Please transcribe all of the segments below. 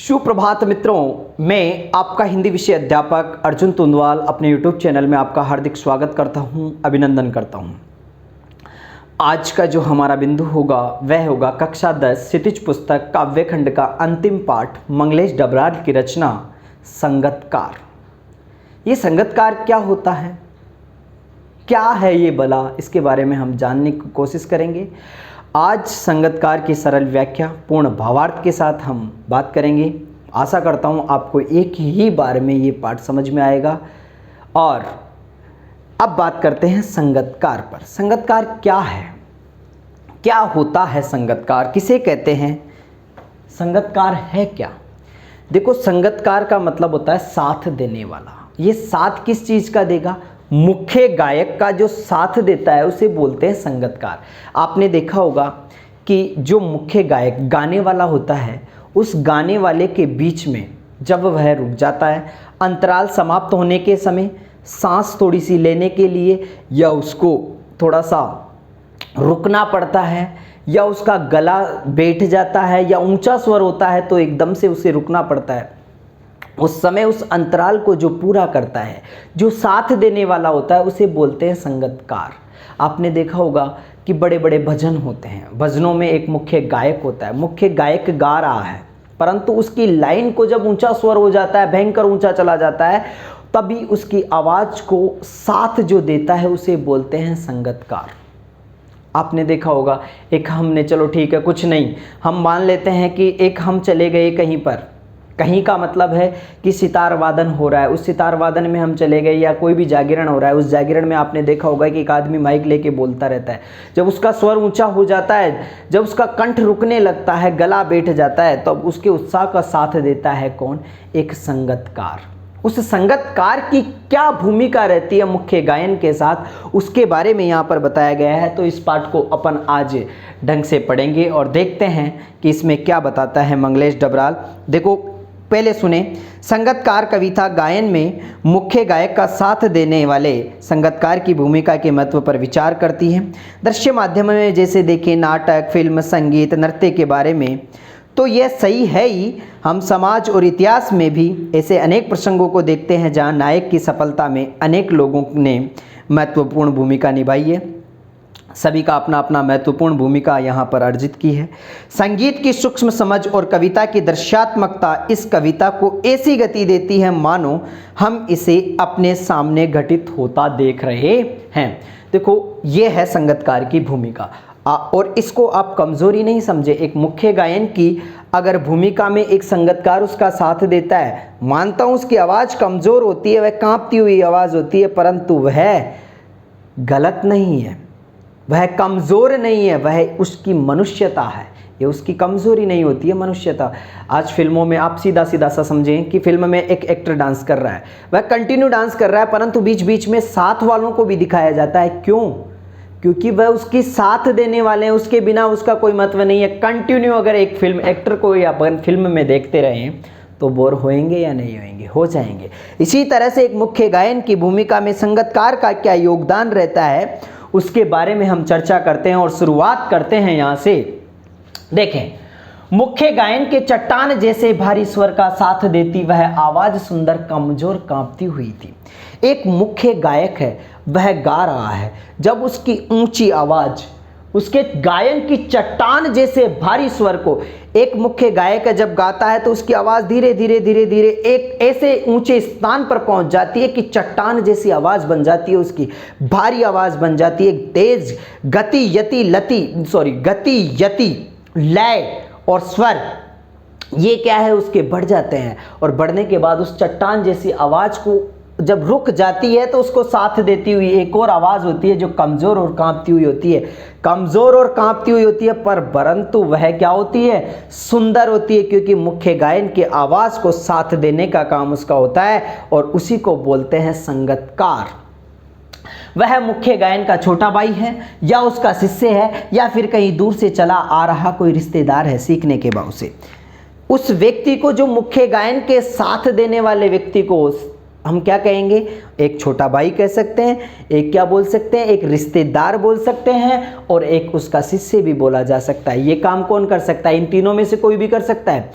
सुप्रभात मित्रों, मैं आपका हिंदी विषय अध्यापक अर्जुन तुंदवाल अपने YouTube चैनल में आपका हार्दिक स्वागत करता हूं, अभिनंदन करता हूं। आज का जो हमारा बिंदु होगा वह होगा कक्षा 10 क्षितिज पुस्तक काव्यखंड का अंतिम पाठ मंगलेश डबराल की रचना संगतकार। ये संगतकार क्या होता है, क्या है ये भला, इसके बारे में हम जानने की कोशिश करेंगे। आज संगतकार की सरल व्याख्या पूर्ण भावार्थ के साथ हम बात करेंगे। आशा करता हूँ आपको एक ही बार में ये पाठ समझ में आएगा। और अब बात करते हैं संगतकार पर। संगतकार क्या है, क्या होता है संगतकार, किसे कहते हैं, संगतकार है क्या। देखो, संगतकार का मतलब होता है साथ देने वाला। ये साथ किस चीज़ का देगा, मुख्य गायक का जो साथ देता है उसे बोलते हैं संगतकार। आपने देखा होगा कि जो मुख्य गायक गाने वाला होता है, उस गाने वाले के बीच में जब वह रुक जाता है, अंतराल समाप्त होने के समय सांस थोड़ी सी लेने के लिए या उसको थोड़ा सा रुकना पड़ता है, या उसका गला बैठ जाता है या ऊंचा स्वर होता है तो एकदम से उसे रुकना पड़ता है, उस समय उस अंतराल को जो पूरा करता है, जो साथ देने वाला होता है, उसे बोलते हैं संगतकार। आपने देखा होगा कि बड़े बड़े भजन होते हैं, भजनों में एक मुख्य गायक होता है। मुख्य गायक गा रहा है परंतु उसकी लाइन को जब ऊंचा स्वर हो जाता है, भयंकर ऊंचा चला जाता है, तभी उसकी आवाज़ को साथ जो देता है उसे बोलते हैं संगतकार। आपने देखा होगा, एक हमने, चलो ठीक है कुछ नहीं, हम मान लेते हैं कि एक हम चले गए कहीं पर, कहीं का मतलब है कि सितार वादन हो रहा है, उस सितार वादन में हम चले गए, या कोई भी जागरण हो रहा है, उस जागरण में आपने देखा होगा कि एक आदमी माइक लेके बोलता रहता है। जब उसका स्वर ऊंचा हो जाता है, जब उसका कंठ रुकने लगता है, गला बैठ जाता है, तब तो उसके उत्साह का साथ देता है कौन, एक संगतकार। उस संगतकार की क्या भूमिका रहती है मुख्य गायन के साथ, उसके बारे में यहाँ पर बताया गया है। तो इस पाठ को अपन आज ढंग से पढ़ेंगे और देखते हैं कि इसमें क्या बताता है मंगलेश डबराल। देखो, पहले सुने। संगतकार कविता गायन में मुख्य गायक का साथ देने वाले संगतकार की भूमिका के महत्व पर विचार करती है। दृश्य माध्यम में जैसे देखें नाटक, फिल्म, संगीत, नृत्य के बारे में तो यह सही है ही। हम समाज और इतिहास में भी ऐसे अनेक प्रसंगों को देखते हैं जहां नायक की सफलता में अनेक लोगों ने महत्वपूर्ण भूमिका निभाई है। सभी का अपना अपना महत्वपूर्ण भूमिका यहाँ पर अर्जित की है। संगीत की सूक्ष्म समझ और कविता की दृश्यात्मकता इस कविता को ऐसी गति देती है मानो हम इसे अपने सामने घटित होता देख रहे हैं। देखो, ये है संगतकार की भूमिका, और इसको आप कमजोरी नहीं समझे। एक मुख्य गायन की अगर भूमिका में एक संगतकार उसका साथ देता है, मानता हूँ उसकी आवाज़ कमज़ोर होती है, वह कांपती हुई आवाज़ होती है, परंतु वह गलत नहीं है, वह कमज़ोर नहीं है, वह उसकी मनुष्यता है। ये उसकी कमज़ोरी नहीं होती है, मनुष्यता। आज फिल्मों में आप सीधा सीधा सा समझें कि फिल्म में एक एक्टर डांस कर रहा है, वह कंटिन्यू डांस कर रहा है, परंतु बीच बीच में साथ वालों को भी दिखाया जाता है। क्यों? क्योंकि वह उसकी साथ देने वाले हैं, उसके बिना उसका कोई महत्व नहीं है। कंटिन्यू अगर एक फिल्म एक्टर को या फिल्म में देखते रहें तो बोर होएंगे या नहीं होएंगे, हो जाएंगे। इसी तरह से एक मुख्य गायन की भूमिका में संगतकार का क्या योगदान रहता है, उसके बारे में हम चर्चा करते हैं और शुरुआत करते हैं यहाँ से। देखें, मुख्य गायन के चट्टान जैसे भारी स्वर का साथ देती वह आवाज सुंदर कमजोर कांपती हुई थी। एक मुख्य गायक है, वह गा रहा है, जब उसकी ऊंची आवाज उसके गायन की चट्टान जैसे भारी स्वर को, एक मुख्य गायक है जब गाता है तो उसकी आवाज धीरे धीरे धीरे धीरे एक ऐसे ऊंचे स्थान पर पहुंच जाती है कि चट्टान जैसी आवाज बन जाती है, उसकी भारी आवाज बन जाती है। तेज गति यति लय और स्वर, ये क्या है, उसके बढ़ जाते हैं, और बढ़ने के बाद उस चट्टान जैसी आवाज को जब रुक जाती है तो उसको साथ देती हुई एक और आवाज़ होती है जो कमज़ोर और कांपती हुई होती है, कमज़ोर और कांपती हुई होती है, परंतु वह क्या होती है, सुंदर होती है, क्योंकि मुख्य गायन की आवाज़ को साथ देने का काम उसका होता है, और उसी को बोलते हैं संगतकार। वह मुख्य गायन का छोटा भाई है, या उसका शिष्य है, या फिर कहीं दूर से चला आ रहा कोई रिश्तेदार है सीखने के भाव से। उस व्यक्ति को, जो मुख्य गायन के साथ देने वाले व्यक्ति को हम क्या कहेंगे, एक छोटा भाई कह सकते हैं, एक क्या बोल सकते हैं, एक रिश्तेदार बोल सकते हैं, और एक उसका शिष्य भी बोला जा सकता है। ये काम कौन कर सकता है, इन तीनों में से कोई भी कर सकता है।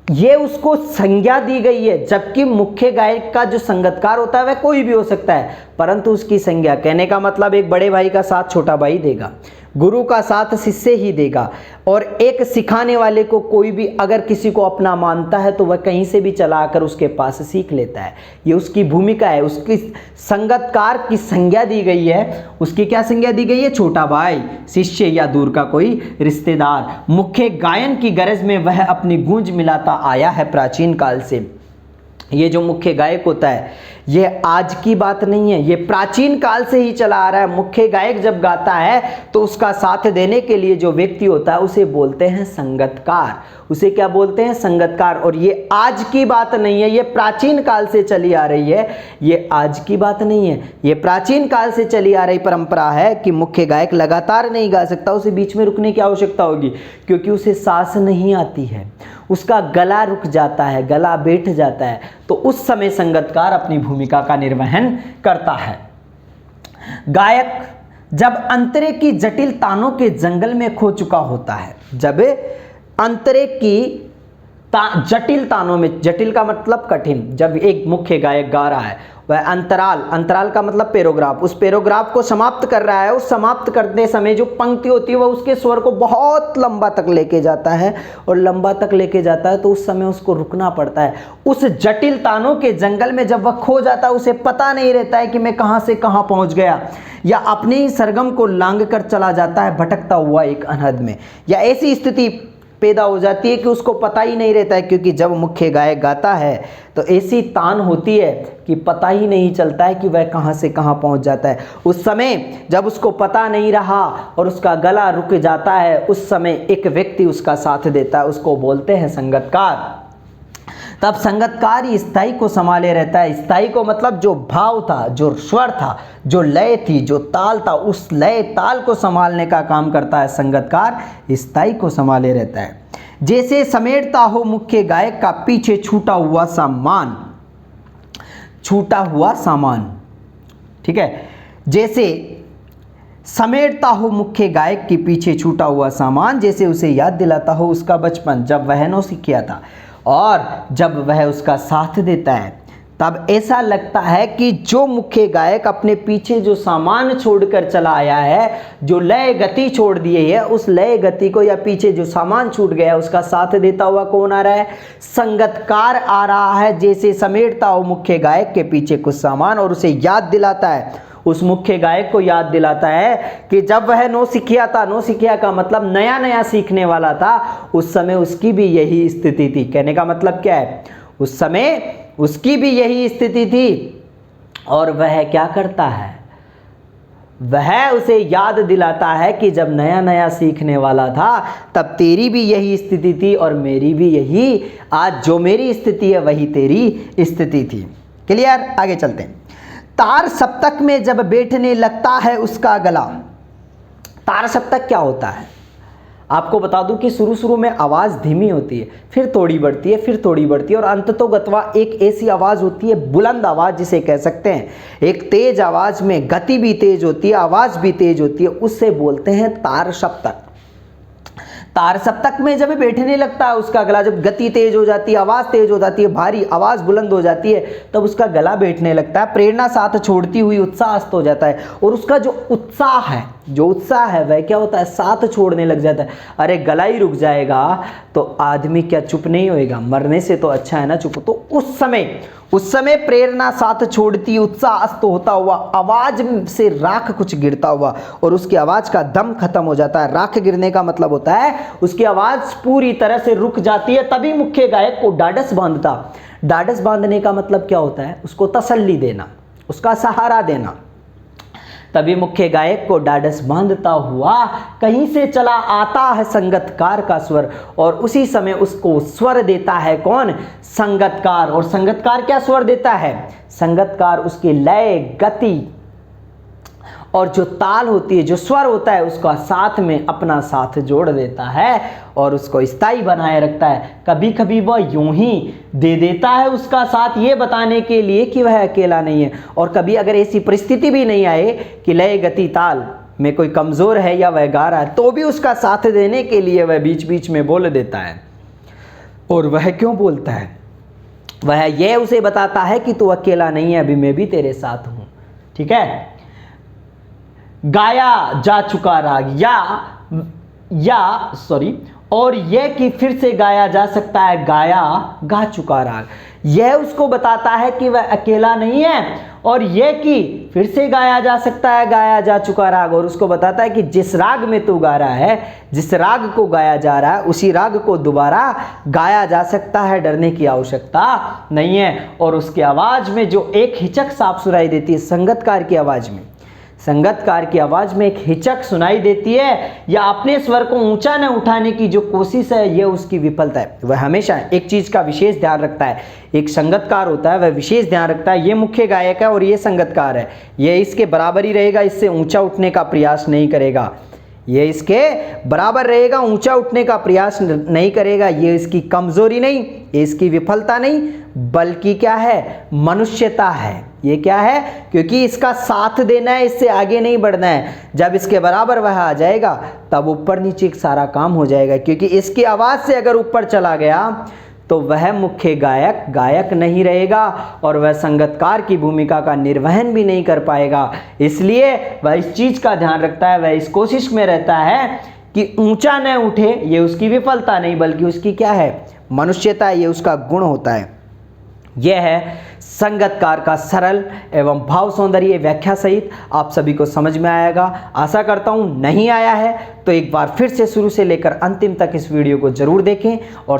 ये उसको संज्ञा दी गई है, जबकि मुख्य गायक का जो संगतकार होता है वह कोई भी हो सकता है, परंतु उसकी संज्ञा, कहने का मतलब एक बड़े भाई का साथ छोटा भाई देगा, गुरु का साथ शिष्य ही देगा, और एक सिखाने वाले को कोई भी अगर किसी को अपना मानता है तो वह कहीं से भी चला आकर उसके पास सीख लेता है। ये उसकी भूमिका है, उसकी संगतकार की संज्ञा दी गई है। उसकी क्या संज्ञा दी गई है? छोटा भाई, शिष्य या दूर का कोई रिश्तेदार। मुख्य गायन की गरज में वह अपनी गूंज मिलाता आया है प्राचीन काल से। ये जो मुख्य गायक होता है ये आज की बात नहीं है, ये प्राचीन काल से ही चला आ रहा है। मुख्य गायक जब गाता है तो उसका साथ देने के लिए जो व्यक्ति होता है उसे बोलते हैं संगतकार। उसे क्या बोलते हैं? संगतकार। और ये आज की बात नहीं है, ये प्राचीन काल से चली आ रही है। ये आज की बात नहीं है, ये प्राचीन काल से चली आ रही परंपरा है कि मुख्य गायक लगातार नहीं गा सकता, उसे बीच में रुकने की आवश्यकता होगी, क्योंकि उसे सांस नहीं आती है, उसका गला रुक जाता है, गला बैठ जाता है, तो उस समय संगतकार अपनी भूमिका का निर्वहन करता है। गायक जब अंतरे की जटिल तानों के जंगल में खो चुका होता है, जब अंतरे की जटिल तानों में, जटिल का मतलब कठिन, जब एक मुख्य गायक गा रहा है वह अंतराल का मतलब पैराग्राफ, उस पैराग्राफ को समाप्त कर रहा है, उस समाप्त करते समय जो पंक्ति होती है वह उसके स्वर को बहुत लंबा तक लेके जाता है, और लंबा तक लेके जाता है तो उस समय उसको रुकना पड़ता है। उस जटिल तानों के जंगल में जब वह खो जाता है, उसे पता नहीं रहता है कि मैं कहाँ से कहाँ पहुँच गया, या अपने ही सरगम को लांघ कर चला जाता है भटकता हुआ एक अनहद में, या ऐसी स्थिति पैदा हो जाती है कि उसको पता ही नहीं रहता है। क्योंकि जब मुख्य गायक गाता है तो ऐसी तान होती है कि पता ही नहीं चलता है कि वह कहाँ से कहाँ पहुँच जाता है। उस समय जब उसको पता नहीं रहा और उसका गला रुक जाता है, उस समय एक व्यक्ति उसका साथ देता है, उसको बोलते हैं संगतकार। तब संगतकार ही स्थाई को संभाले रहता है। स्थाई को मतलब जो भाव था, जो स्वर था, जो लय थी, जो ताल था, उस लय ताल को संभालने का काम करता है संगतकार, स्थाई को संभाले रहता है। जैसे समेटता हो मुख्य गायक का पीछे छूटा हुआ सामान, ठीक है, जैसे समेटता हो मुख्य गायक के पीछे छूटा हुआ सामान, जैसे उसे याद दिलाता हो उसका बचपन जब वह नौसिखिया था, और जब वह उसका साथ देता है तब ऐसा लगता है कि जो मुख्य गायक अपने पीछे जो सामान छोड़कर चला आया है, जो लय गति छोड़ दिए है, उस लय गति को या पीछे जो सामान छूट गया उसका साथ देता हुआ कौन आ रहा है? संगतकार आ रहा है। जैसे समेटता हो मुख्य गायक के पीछे कुछ सामान और उसे याद दिलाता है, उस मुख्य गायक को याद दिलाता है कि जब वह नौसिखिया था, नौसिखिया का मतलब नया नया सीखने वाला था, उस समय उसकी भी यही स्थिति थी। कहने का मतलब क्या है? उस समय उसकी भी यही स्थिति थी, और वह क्या करता है? वह उसे याद दिलाता है कि जब नया नया सीखने वाला था तब तेरी भी यही स्थिति थी और मेरी भी यही, आज जो मेरी स्थिति है वही तेरी स्थिति थी। क्लियर? आगे चलते हैं। तार सप्तक में जब बैठने लगता है उसका गला। तार सप्तक क्या होता है? आपको बता दूं कि शुरू में आवाज़ धीमी होती है, फिर थोड़ी बढ़ती है, फिर थोड़ी बढ़ती है, और अंततोगत्वा एक ऐसी आवाज़ होती है, बुलंद आवाज़ जिसे कह सकते हैं। एक तेज आवाज़ में गति भी तेज होती है, आवाज़ भी तेज होती है, उससे बोलते हैं तार सप्तक। तार सप्तक में जब बैठने लगता है उसका गला, जब गति तेज हो जाती है, आवाज़ तेज हो जाती है, भारी आवाज़ बुलंद हो जाती है, तब उसका गला बैठने लगता है। प्रेरणा साथ छोड़ती हुई उत्साह अस्त हो जाता है, और उसका जो उत्साह है वह क्या होता है? साथ छोड़ने लग जाता है। अरे गला ही रुक जाएगा तो आदमी क्या चुप नहीं होएगा? मरने से तो अच्छा है ना चुप। तो उस समय प्रेरणा साथ छोड़ती, उत्साह अस्त होता हुआ, आवाज से राख कुछ गिरता हुआ, और उसकी आवाज का दम खत्म हो जाता है। राख गिरने का मतलब होता है उसकी आवाज पूरी तरह से रुक जाती है। तभी मुख्य गायक को ढाढ़स बांधता। ढाढ़स बांधने का मतलब क्या होता है? उसको तसल्ली देना, उसका सहारा देना। तभी मुख्य गायक को ढाढ़स बांधता हुआ कहीं से चला आता है संगतकार का स्वर, और उसी समय उसको स्वर देता है कौन? संगतकार। और संगतकार क्या स्वर देता है? संगतकार उसकी लय, गति और जो ताल होती है, जो स्वर होता है, उसका साथ में अपना साथ जोड़ देता है और उसको स्थायी बनाए रखता है। कभी कभी वह यूं ही दे देता है उसका साथ, ये बताने के लिए कि वह अकेला नहीं है। और कभी अगर ऐसी परिस्थिति भी नहीं आए कि लय, गति, ताल में कोई कमज़ोर है या वह गा रहा है, तो भी उसका साथ देने के लिए वह बीच बीच में बोल देता है। और वह क्यों बोलता है? वह यह उसे बताता है कि तू अकेला नहीं है, अभी मैं भी तेरे साथ हूं। ठीक है। गाया जा चुका राग और यह कि फिर से गाया जा सकता है, गाया गा चुका राग। यह उसको बताता है कि वह अकेला नहीं है, और यह कि फिर से गाया जा सकता है, गाया जा चुका राग। और उसको बताता है कि जिस राग में तू गा रहा है, जिस राग को गाया जा रहा है, उसी राग को दोबारा गाया जा सकता है, डरने की आवश्यकता नहीं है। और उसकी आवाज़ में जो एक हिचक साफ सुनाई देती है, संगतकार की आवाज़ में, संगतकार की आवाज़ में एक हिचक सुनाई देती है, या अपने स्वर को ऊंचा न उठाने की जो कोशिश है, यह उसकी विफलता है। वह हमेशा एक चीज़ का विशेष ध्यान रखता है। एक संगतकार होता है, वह विशेष ध्यान रखता है, ये मुख्य गायक है और ये संगतकार है, ये इसके बराबर ही रहेगा, इससे ऊंचा उठने का प्रयास नहीं करेगा, ये इसके बराबर रहेगा, ऊंचा उठने का प्रयास नहीं करेगा। ये इसकी कमजोरी नहीं, ये इसकी विफलता नहीं, बल्कि क्या है? मनुष्यता है। ये क्या है? क्योंकि इसका साथ देना है, इससे आगे नहीं बढ़ना है। जब इसके बराबर वह आ जाएगा, तब ऊपर नीचे सारा काम हो जाएगा। क्योंकि इसकी आवाज़ से अगर ऊपर चला गया तो वह मुख्य गायक नहीं रहेगा, और वह संगतकार की भूमिका का निर्वहन भी नहीं कर पाएगा। इसलिए वह इस चीज़ का ध्यान रखता है, वह इस कोशिश में रहता है कि ऊंचा न उठे। ये उसकी विफलता नहीं, बल्कि उसकी क्या है? मनुष्यता। ये उसका गुण होता है। यह है संगतकार का सरल एवं भाव सौंदर्य व्याख्या सहित। आप सभी को समझ में आएगा, आशा करता हूँ। नहीं आया है तो एक बार फिर से शुरू से लेकर अंतिम तक इस वीडियो को जरूर देखें और